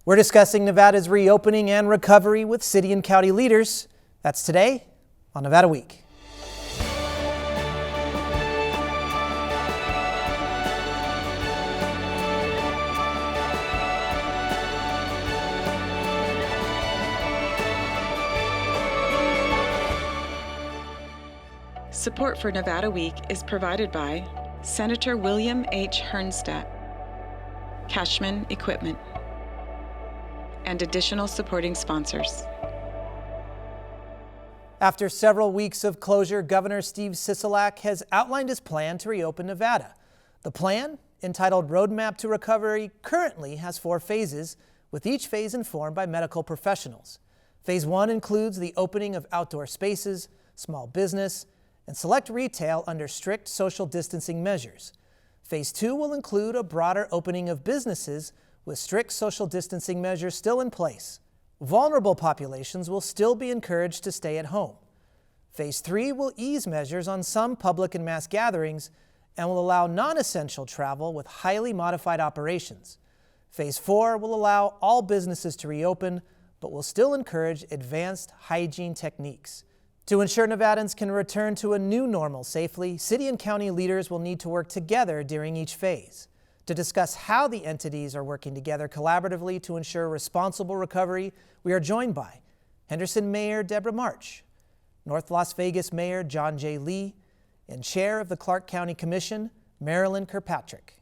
We're discussing Nevada's reopening and recovery with city and county leaders. That's today on Nevada Week. Support for Nevada Week is provided by Senator William H. Hernstat, Cashman Equipment, and additional supporting sponsors. After several weeks of closure, Governor Steve Sisolak has outlined his plan to reopen Nevada. The plan, entitled Roadmap to Recovery, currently has 4 phases, with each phase informed by medical professionals. Phase 1 includes the opening of outdoor spaces, small business, and select retail under strict social distancing measures. Phase 2 will include a broader opening of businesses with strict social distancing measures still in place. Vulnerable populations will still be encouraged to stay at home. Phase 3 will ease measures on some public and mass gatherings and will allow non-essential travel with highly modified operations. Phase 4 will allow all businesses to reopen, but will still encourage advanced hygiene techniques. To ensure Nevadans can return to a new normal safely, city and county leaders will need to work together during each phase. To discuss how the entities are working together collaboratively to ensure responsible recovery, we are joined by Henderson Mayor Debra March, North Las Vegas Mayor John J. Lee, and Chair of the Clark County Commission, Marilyn Kirkpatrick.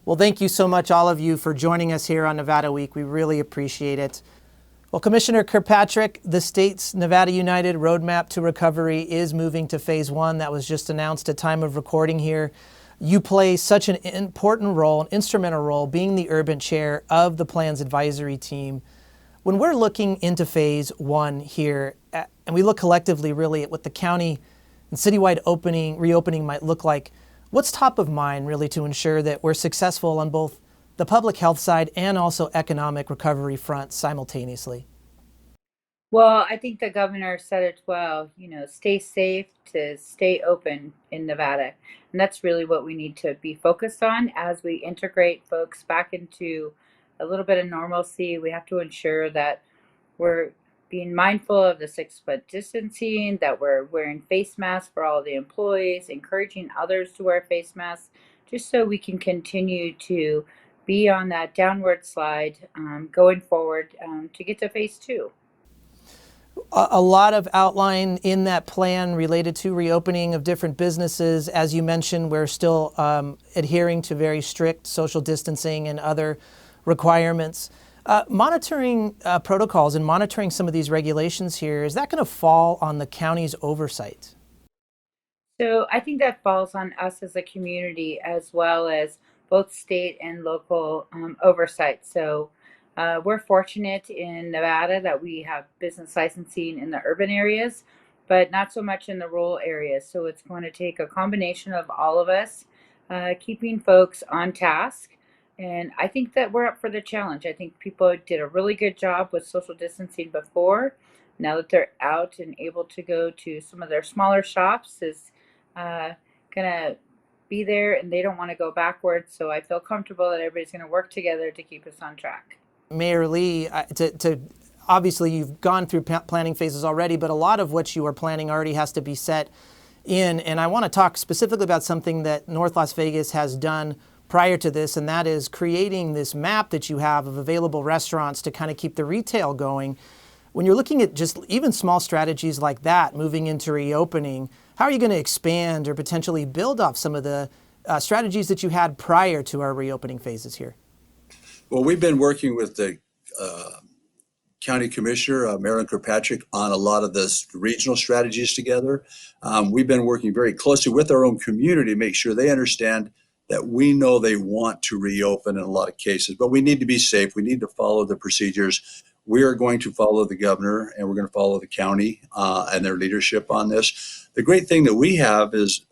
Well, thank you so much, all of you, for joining us here on Nevada Week. We really appreciate it. Well, Commissioner Kirkpatrick, the state's Nevada United Roadmap to Recovery is moving to Phase 1. That was just announced at time of recording here. You play such an important role, an instrumental role, being the urban chair of the plan's advisory team. When we're looking into Phase 1 here, and we look collectively really at what the county and citywide reopening might look like, what's top of mind really to ensure that we're successful on both the public health side and also economic recovery front simultaneously? Well, I think the governor said it well, stay safe to stay open in Nevada. And that's really what we need to be focused on as we integrate folks back into a little bit of normalcy. We have to ensure that we're being mindful of the 6-foot distancing, that we're wearing face masks for all the employees, encouraging others to wear face masks, just so we can continue to be on that downward slide going forward to get to Phase 2. A lot of outline in that plan related to reopening of different businesses. As you mentioned, we're still adhering to very strict social distancing and other requirements. Monitoring protocols and monitoring some of these regulations here, is that going to fall on the county's oversight? So I think that falls on us as a community, as well as both state and local oversight. So we're fortunate in Nevada that we have business licensing in the urban areas, but not so much in the rural areas. So it's going to take a combination of all of us keeping folks on task. And I think that we're up for the challenge. I think people did a really good job with social distancing before. Now that they're out and able to go to some of their smaller shops is going to be there, and they don't want to go backwards. So I feel comfortable that everybody's going to work together to keep us on track. Mayor Lee, obviously you've gone through planning phases already, but a lot of what you are planning already has to be set in. And I want to talk specifically about something that North Las Vegas has done prior to this, and that is creating this map that you have of available restaurants to kind of keep the retail going. When you're looking at just even small strategies like that, moving into reopening, how are you going to expand or potentially build off some of the strategies that you had prior to our reopening phases here? Well, we've been working with the County Commissioner, Marilyn Kirkpatrick, on a lot of the regional strategies together. We've been working very closely with our own community to make sure they understand that we know they want to reopen in a lot of cases, but we need to be safe. We need to follow the procedures. We are going to follow the governor, and we're going to follow the county and their leadership on this. The great thing that we have is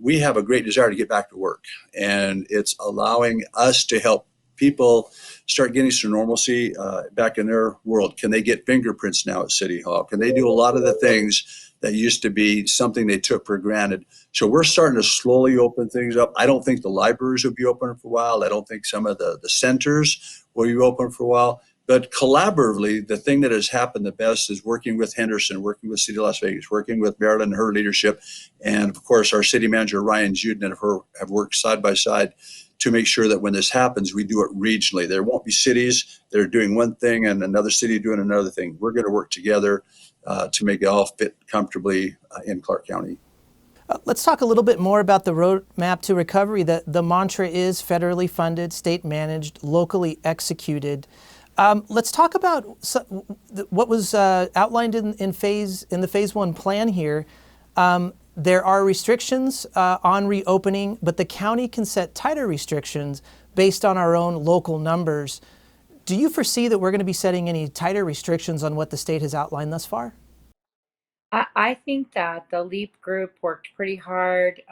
we have a great desire to get back to work, and it's allowing us to help people start getting some normalcy back in their world. Can they get fingerprints now at City Hall? Can they do a lot of the things that used to be something they took for granted? So we're starting to slowly open things up. I don't think the libraries will be open for a while. I don't think some of the centers will be open for a while. But collaboratively, the thing that has happened the best is working with Henderson, working with City of Las Vegas, working with Marilyn and her leadership, and of course our city manager Ryan Juden and her have worked side by side to make sure that when this happens, we do it regionally. There won't be cities that are doing one thing and another city doing another thing. We're going to work together to make it all fit comfortably in Clark County. Let's talk a little bit more about the roadmap to recovery. The mantra is federally funded, state managed, locally executed. Let's talk about what was outlined in the phase one plan here. There are restrictions on reopening, but the county can set tighter restrictions based on our own local numbers. Do you foresee that we're going to be setting any tighter restrictions on what the state has outlined thus far? I think that the LEAP group worked pretty hard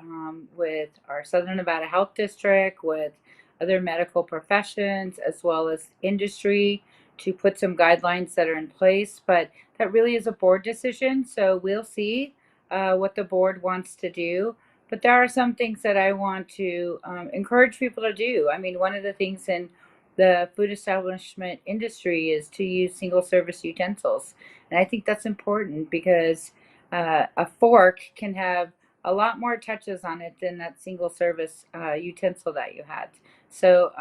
with our Southern Nevada Health District, with other medical professions, as well as industry to put some guidelines that are in place. But that really is a board decision. So we'll see what the board wants to do. But there are some things that I want to encourage people to do. I mean, one of the things in the food establishment industry is to use single service utensils. And I think that's important because a fork can have a lot more touches on it than that single service utensil that you had. So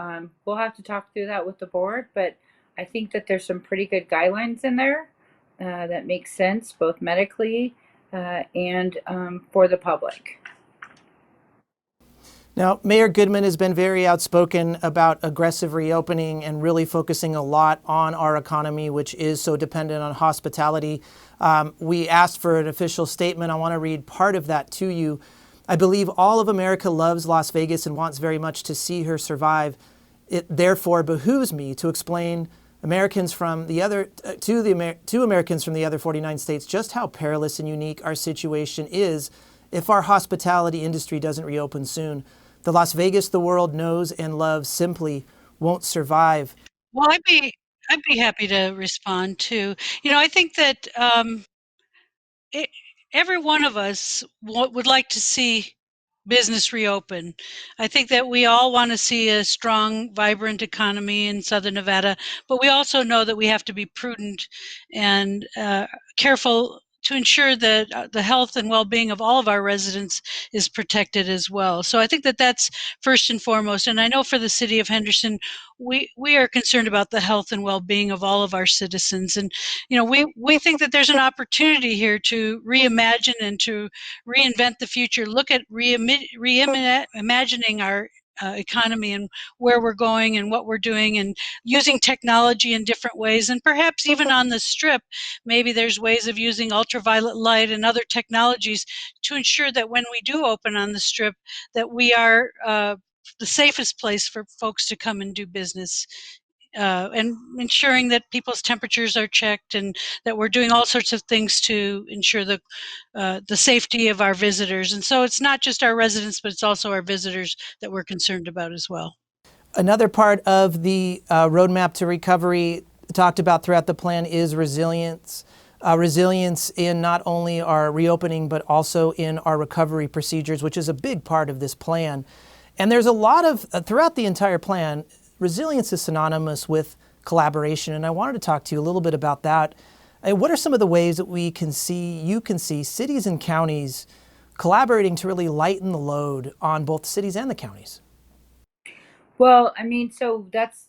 we'll have to talk through that with the board, but I think that there's some pretty good guidelines in there that make sense both medically and for the public. Now, Mayor Goodman has been very outspoken about aggressive reopening and really focusing a lot on our economy, which is so dependent on hospitality. We asked for an official statement. I want to read part of that to you. I believe all of America loves Las Vegas and wants very much to see her survive. It therefore behooves me to explain Americans from the other to Americans from the other 49 states just how perilous and unique our situation is if our hospitality industry doesn't reopen soon. The Las Vegas the world knows and loves simply won't survive. Well, I'd be happy to respond too. I think that every one of us would like to see business reopen. I think that we all want to see a strong, vibrant economy in Southern Nevada, but we also know that we have to be prudent and careful to ensure that the health and well-being of all of our residents is protected as well. So I think that that's first and foremost. And I know for the city of Henderson, we are concerned about the health and well-being of all of our citizens. And we think that there's an opportunity here to reimagine and to reinvent the future. Look at reimagining our economy and where we're going and what we're doing, and using technology in different ways. And perhaps even on the Strip, maybe there's ways of using ultraviolet light and other technologies to ensure that when we do open on the Strip, that we are the safest place for folks to come and do business. And ensuring that people's temperatures are checked, and that we're doing all sorts of things to ensure the safety of our visitors. And so it's not just our residents, but it's also our visitors that we're concerned about as well. Another part of the roadmap to recovery talked about throughout the plan is resilience. Resilience in not only our reopening, but also in our recovery procedures, which is a big part of this plan. And there's a lot of, throughout the entire plan, resilience is synonymous with collaboration, and I wanted to talk to you a little bit about that. What are some of the ways that you can see cities and counties collaborating to really lighten the load on both cities and the counties? Well, I mean, so that's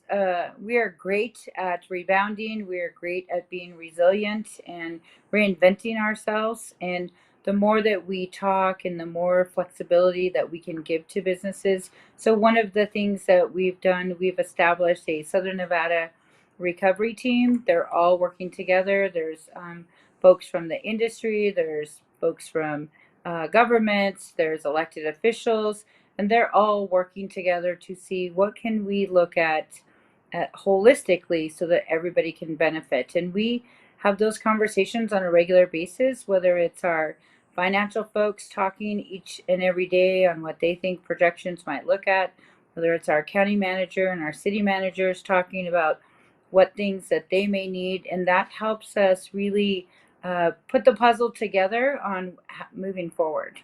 we are great at rebounding. We are great at being resilient and reinventing ourselves. And the more that we talk and the more flexibility that we can give to businesses. So one of the things that we've done, we've established a Southern Nevada recovery team. They're all working together. There's folks from the industry, there's folks from governments, there's elected officials, and they're all working together to see what can we look at holistically so that everybody can benefit. And we have those conversations on a regular basis, whether it's our financial folks talking each and every day on what they think projections might look at, whether it's our county manager and our city managers talking about what things that they may need. And that helps us really put the puzzle together on moving forward.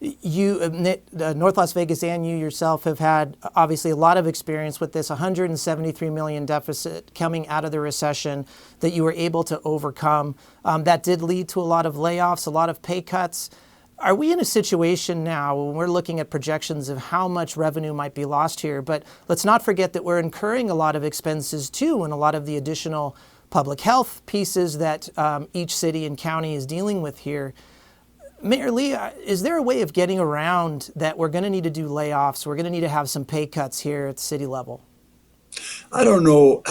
North Las Vegas and you yourself have had obviously a lot of experience with this $173 million deficit coming out of the recession that you were able to overcome. That did lead to a lot of layoffs, a lot of pay cuts. Are we in a situation now when we're looking at projections of how much revenue might be lost here? But let's not forget that we're incurring a lot of expenses too, and a lot of the additional public health pieces that each city and county is dealing with here. Mayor Lee, is there a way of getting around that we're going to need to do layoffs? We're going to need to have some pay cuts here at the city level? I don't know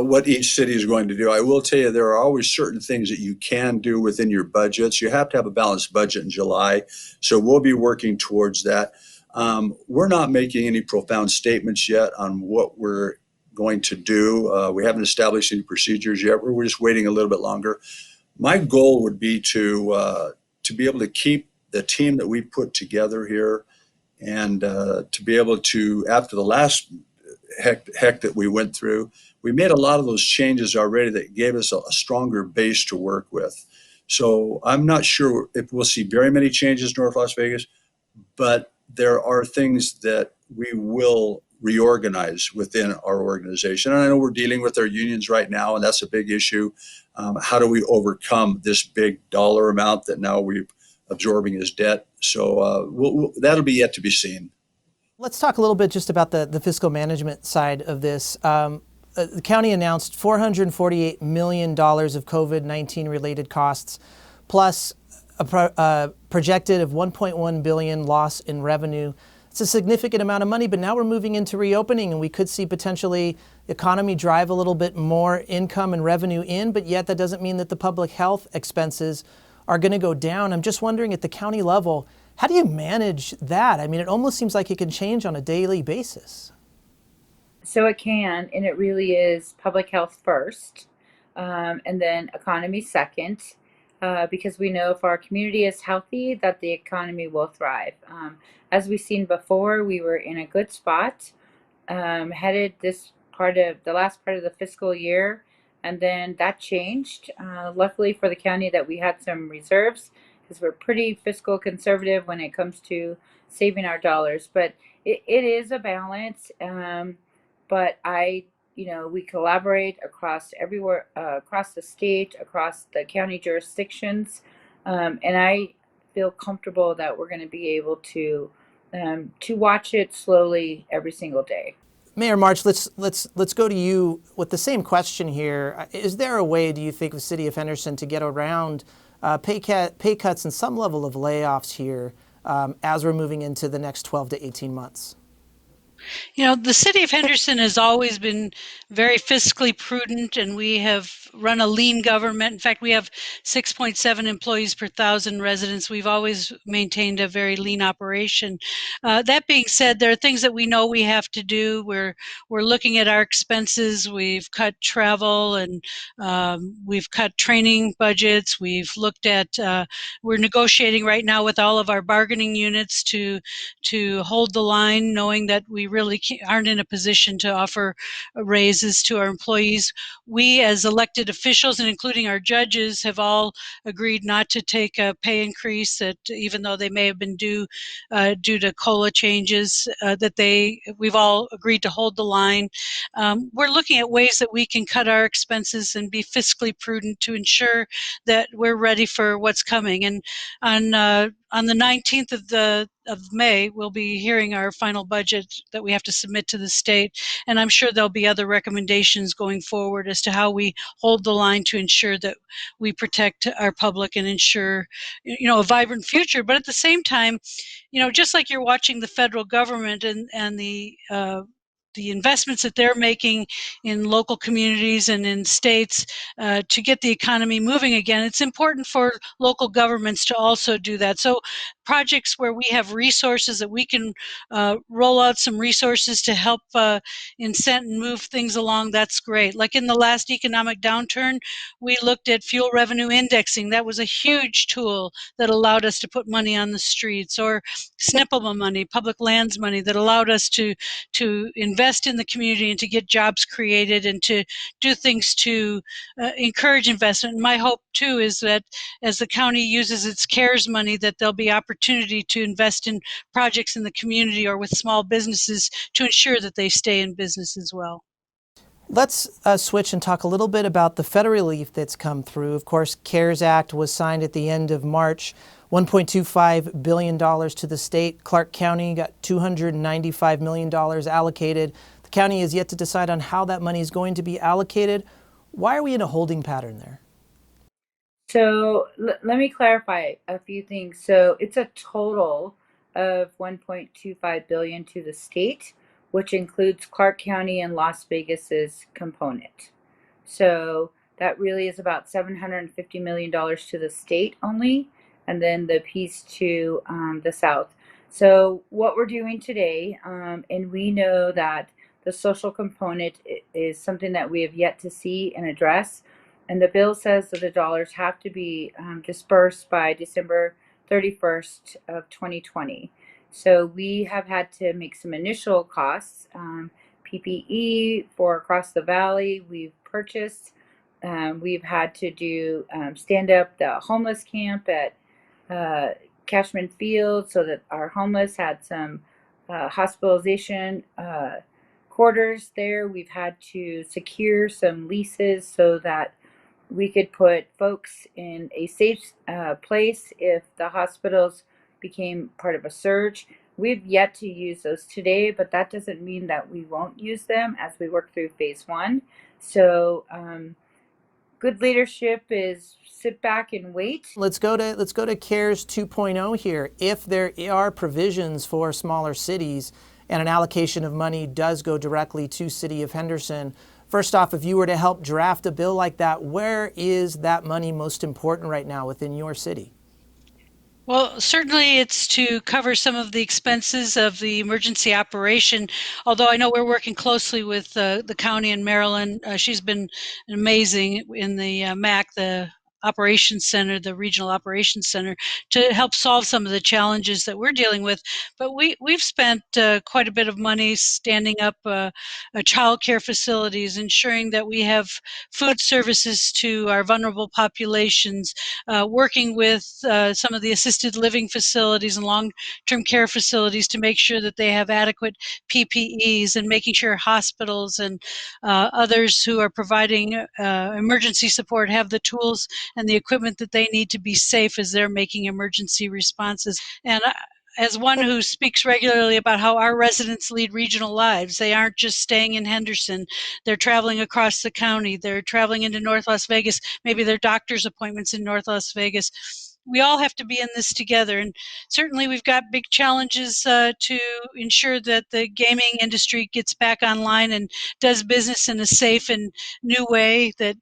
what each city is going to do. I will tell you there are always certain things that you can do within your budgets. You have to have a balanced budget in July, so we'll be working towards that. We're not making any profound statements yet on what we're going to do. We haven't established any procedures yet. We're just waiting a little bit longer. My goal would be to be able to keep the team that we put together here, and to be able to, after the last heck that we went through, we made a lot of those changes already that gave us a stronger base to work with. So I'm not sure if we'll see very many changes in North Las Vegas, but there are things that we will reorganize within our organization. And I know we're dealing with our unions right now, and that's a big issue. How do we overcome this big dollar amount that now we're absorbing as debt? So that'll be yet to be seen. Let's talk a little bit just about the fiscal management side of this. The county announced $448 million of COVID-19 related costs, plus a projected of $1.1 billion loss in revenue. It's a significant amount of money, but now we're moving into reopening, and we could see potentially the economy drive a little bit more income and revenue in, but yet that doesn't mean that the public health expenses are going to go down. I'm just wondering at the county level, how do you manage that? I mean, it almost seems like it can change on a daily basis. So it can, and it really is public health first, and then economy second, because we know if our community is healthy, that the economy will thrive. As we've seen before, we were in a good spot, headed this part of the last part of the fiscal year, and then that changed. Luckily for the county that we had some reserves, because we're pretty fiscal conservative when it comes to saving our dollars. But it is a balance. But we collaborate across everywhere, across the state, across the county jurisdictions, and I feel comfortable that we're going to be able to watch it slowly every single day. Mayor March, let's go to you with the same question here. Is there a way, do you think, the city of Henderson to get around pay cuts and some level of layoffs here as we're moving into the next 12 to 18 months? You know, the city of Henderson has always been very fiscally prudent, and we have run a lean government. In fact, we have 6.7 employees per 1,000 residents. We've always maintained a very lean operation. That being said, there are things that we know we have to do. We're looking at our expenses. We've cut travel, and we've cut training budgets. We've looked at, we're negotiating right now with all of our bargaining units to hold the line, knowing that we really aren't in a position to offer raises to our employees. We, as elected officials, and including our judges, have all agreed not to take a pay increase, that even though they may have been due to COLA changes, we've all agreed to hold the line. We're looking at ways that we can cut our expenses and be fiscally prudent to ensure that we're ready for what's coming. And on the 19th of May, we'll be hearing our final budget that we have to submit to the state, and I'm sure there'll be other recommendations going forward as to how we hold the line to ensure that we protect our public and ensure, a vibrant future. But at the same time, just like you're watching the federal government and the investments that they're making in local communities and in states to get the economy moving again, it's important for local governments to also do that. So projects where we have resources that we can roll out some resources to help incent and move things along, that's great. Like in the last economic downturn, we looked at fuel revenue indexing. That was a huge tool that allowed us to put money on the streets, or SNPLMA money, public lands money, that allowed us to invest in the community and to get jobs created and to do things to encourage investment. And my hope too is that as the county uses its CARES money, that there'll be opportunities opportunity to invest in projects in the community or with small businesses to ensure that they stay in business as well. Let's switch and talk a little bit about the federal relief that's come through. Of course, CARES Act was signed at the end of March, $1.25 billion to the state. Clark County got $295 million allocated. The county is yet to decide on how that money is going to be allocated. Why are we in a holding pattern there? So let me clarify a few things. So it's a total of 1.25 billion to the state, which includes Clark County and Las Vegas's component. So that really is about $750 million to the state only, and then the piece to the South. So what we're doing today, and we know that the social component is something that we have yet to see and address. And the bill says that the dollars have to be dispersed by December 31st of 2020. So we have had to make some initial costs. PPE for across the valley we've purchased. We've had to do stand up the homeless camp at Cashman Field so that our homeless had some hospitalization quarters there. We've had to secure some leases so that we could put folks in a safe place if the hospitals became part of a surge. We've yet to use those today, but that doesn't mean that we won't use them as we work through phase one. So good leadership is sit back and wait. Let's go to CARES 2.0 here. If there are provisions for smaller cities and an allocation of money does go directly to City of Henderson, first off, if you were to help draft a bill like that, where is that money most important right now within your city? Well, certainly it's to cover some of the expenses of the emergency operation, although I know we're working closely with the county and Marilyn. She's been amazing in the MAC, the operations center, the regional operations center, to help solve some of the challenges that we're dealing with. But we've spent quite a bit of money standing up child care facilities, ensuring that we have food services to our vulnerable populations, working with some of the assisted living facilities and long-term care facilities to make sure that they have adequate PPEs, and making sure hospitals and others who are providing emergency support have the tools and the equipment that they need to be safe as they're making emergency responses. And as one who speaks regularly about how our residents lead regional lives, they aren't just staying in Henderson. They're traveling across the county. They're traveling into North Las Vegas, maybe their doctor's appointments in North Las Vegas. We all have to be in this together. And certainly we've got big challenges to ensure that the gaming industry gets back online and does business in a safe and new way that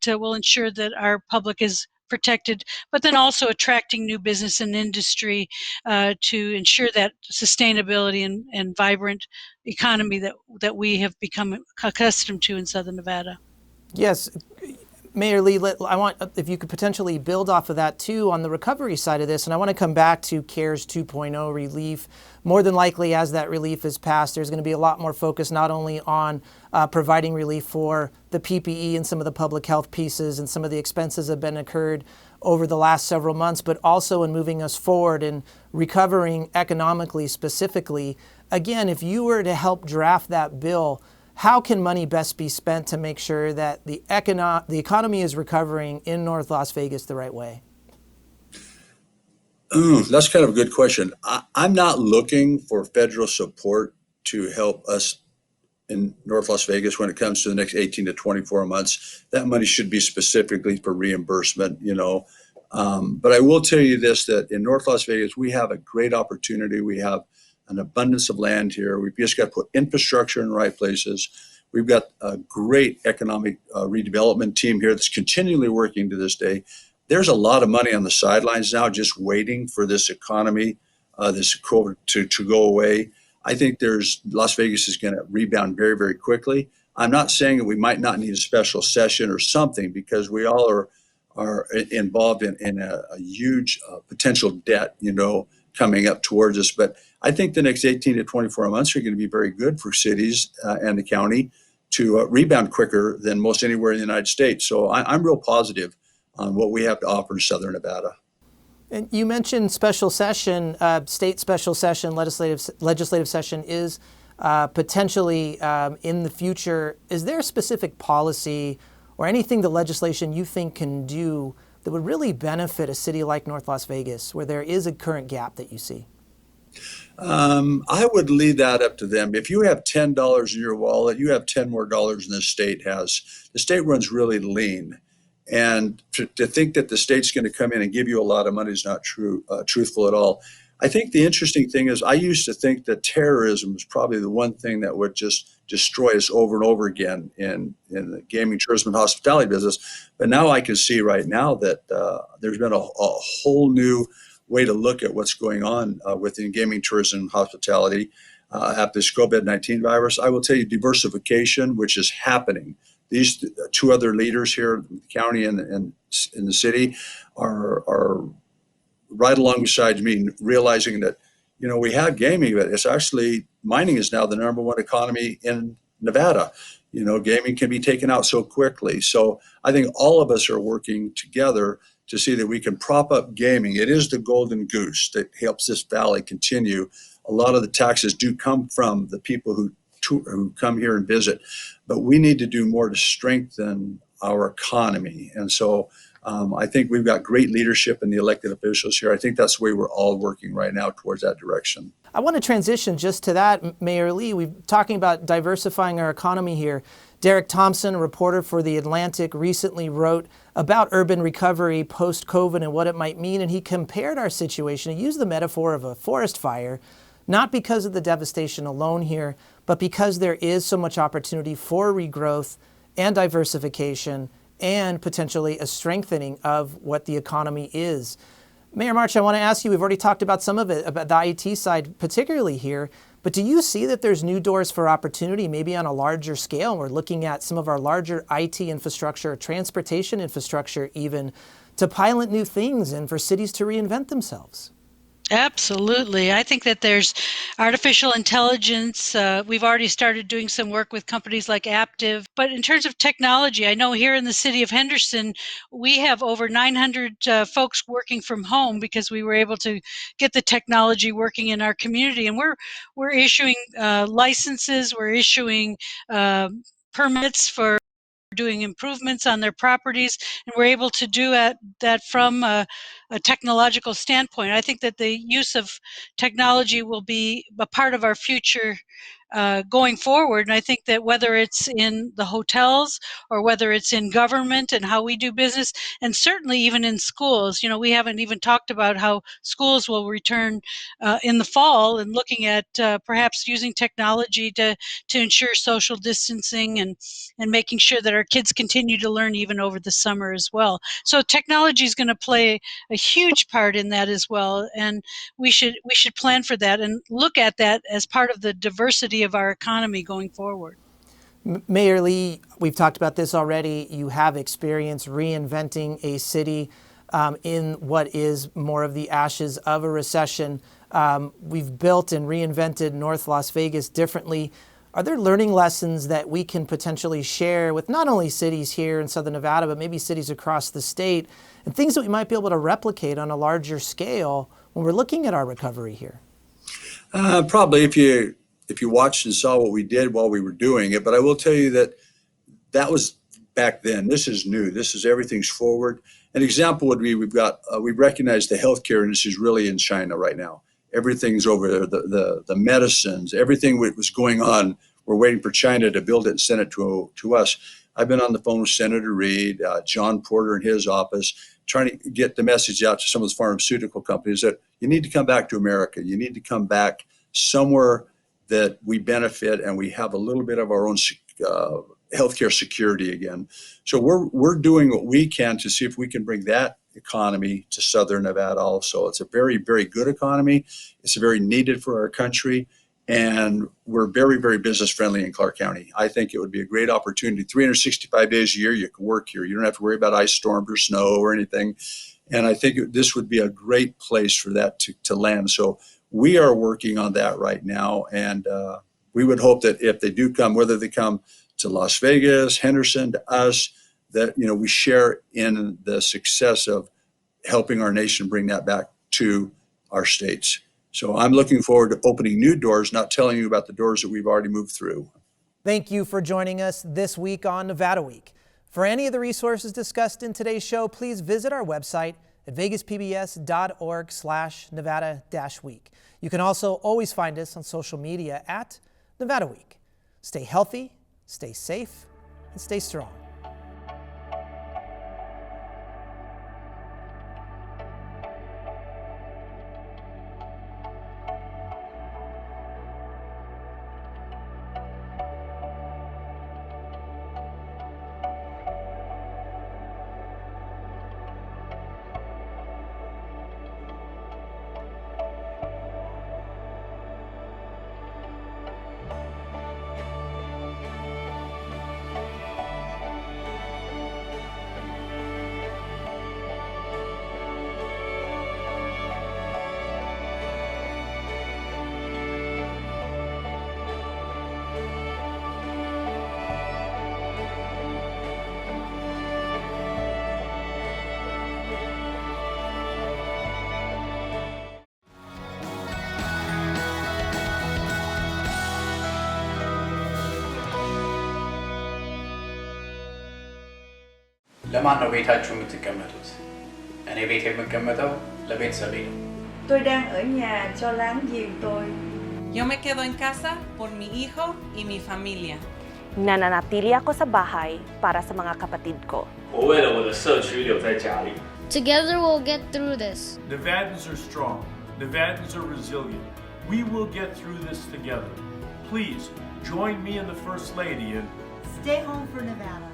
will ensure that our public is protected, but then also attracting new business and industry to ensure that sustainability and vibrant economy that we have become accustomed to in Southern Nevada. Yes. Mayor Lee, I want, if you could potentially build off of that too on the recovery side of this, and I want to come back to CARES 2.0 relief. More than likely, as that relief is passed, there's going to be a lot more focus not only on providing relief for the PPE and some of the public health pieces and some of the expenses that have been incurred over the last several months, but also in moving us forward and recovering economically specifically. Again, if you were to help draft that bill, how can money best be spent to make sure that the economy is recovering in North Las Vegas the right way? That's kind of a good question. I'm not looking for federal support to help us in North Las Vegas when it comes to the next 18 to 24 months. That money should be specifically for reimbursement, But I will tell you this, that in North Las Vegas, we have a great opportunity. We have an abundance of land here. We've just got to put infrastructure in the right places. We've got a great economic redevelopment team here that's continually working to this day. There's a lot of money on the sidelines now just waiting for this economy, this COVID to go away. I think Las Vegas is going to rebound very, very quickly. I'm not saying that we might not need a special session or something, because we all are involved in a huge potential debt, coming up towards us. But I think the next 18 to 24 months are going to be very good for cities and the county to rebound quicker than most anywhere in the United States. So I'm real positive on what we have to offer in Southern Nevada. And you mentioned special session, state special session, legislative session is potentially in the future. Is there a specific policy or anything the legislation you think can do that would really benefit a city like North Las Vegas, where there is a current gap that you see? I would leave that up to them. If you have $10 in your wallet, you have 10 more dollars than the state has. The state runs really lean. And to think that the state's going to come in and give you a lot of money is not truthful at all. I think the interesting thing is I used to think that terrorism was probably the one thing that would just destroy us over and over again in the gaming, tourism, and hospitality business. But now I can see right now that there's been a whole new way to look at what's going on within gaming, tourism, and hospitality after this COVID-19 virus. I will tell you diversification, which is happening. These two other leaders here in the county and in the city are right alongside me, realizing that, we have gaming, but it's actually, mining is now the number one economy in Nevada. Gaming can be taken out so quickly. So I think all of us are working together to see that we can prop up gaming. It is the golden goose that helps this valley continue. A lot of the taxes do come from the people who come here and visit, but we need to do more to strengthen our economy. And so I think we've got great leadership in the elected officials here. I think that's the way we're all working right now towards that direction. I want to transition just to that, Mayor Lee. We're talking about diversifying our economy here. Derek Thompson, a reporter for The Atlantic, recently wrote about urban recovery post-COVID and what it might mean, and he compared our situation. He used the metaphor of a forest fire, not because of the devastation alone here, but because there is so much opportunity for regrowth and diversification and potentially a strengthening of what the economy is. Mayor March, I want to ask you, we've already talked about some of it, about the IT side particularly here, but do you see that there's new doors for opportunity, maybe on a larger scale? We're looking at some of our larger IT infrastructure, transportation infrastructure even, to pilot new things and for cities to reinvent themselves. Absolutely. I think that there's artificial intelligence. We've already started doing some work with companies like Aptiv. But in terms of technology, I know here in the city of Henderson, we have over 900 folks working from home because we were able to get the technology working in our community. And we're issuing licenses, we're issuing permits for doing improvements on their properties, and we're able to do that from a technological standpoint. I think that the use of technology will be a part of our future going forward. And I think that whether it's in the hotels or whether it's in government and how we do business, and certainly even in schools, we haven't even talked about how schools will return in the fall, and looking at perhaps using technology to ensure social distancing and making sure that our kids continue to learn even over the summer as well. So technology is going to play a huge part in that as well, and we should plan for that and look at that as part of the diversity of our economy going forward. Mayor Lee, we've talked about this already. You have experience reinventing a city in what is more of the ashes of a recession. We've built and reinvented North Las Vegas differently. Are there learning lessons that we can potentially share with not only cities here in Southern Nevada, but maybe cities across the state, and things that we might be able to replicate on a larger scale when we're looking at our recovery here? Probably if you watched and saw what we did while we were doing it. But I will tell you that was back then. This is new. This is everything's forward. An example would be we recognize the healthcare industry is really in China right now. Everything's over there. The medicines, everything that was going on. We're waiting for China to build it and send it to us. I've been on the phone with Senator Reed, John Porter in his office, trying to get the message out to some of those pharmaceutical companies that you need to come back to America. You need to come back somewhere that we benefit and we have a little bit of our own healthcare security again. So we're doing what we can to see if we can bring that economy to Southern Nevada also. It's a very, very good economy. It's very needed for our country. And we're very, very business friendly in Clark County. I think it would be a great opportunity. 365 days a year, you can work here. You don't have to worry about ice storms or snow or anything. And I think this would be a great place for that to land. So we are working on that right now. And we would hope that if they do come, whether they come to Las Vegas, Henderson, to us, that we share in the success of helping our nation bring that back to our states. So I'm looking forward to opening new doors, not telling you about the doors that we've already moved through. Thank you for joining us this week on Nevada Week. For any of the resources discussed in today's show, please visit our website at vegaspbs.org/Nevada-Week. You can also always find us on social media at Nevada Week. Stay healthy, stay safe, and stay strong. ለማን ነው ቤታችሁ የምትቀመጡት? እኔ ቤት የምቀመጠው ለቤተሰቤ ነው። Tôi đang ở nhà cho láng giềng tôi. Yo me quedo en casa por mi hijo y mi familia. Nananatili ako sa bahay para sa mga kapatid ko. 我为了我的社区留在家里。 Together we'll get through this. Nevadans are strong. Nevadans are resilient. We will get through this together. Please join me and the First Lady in Stay home for Nevada.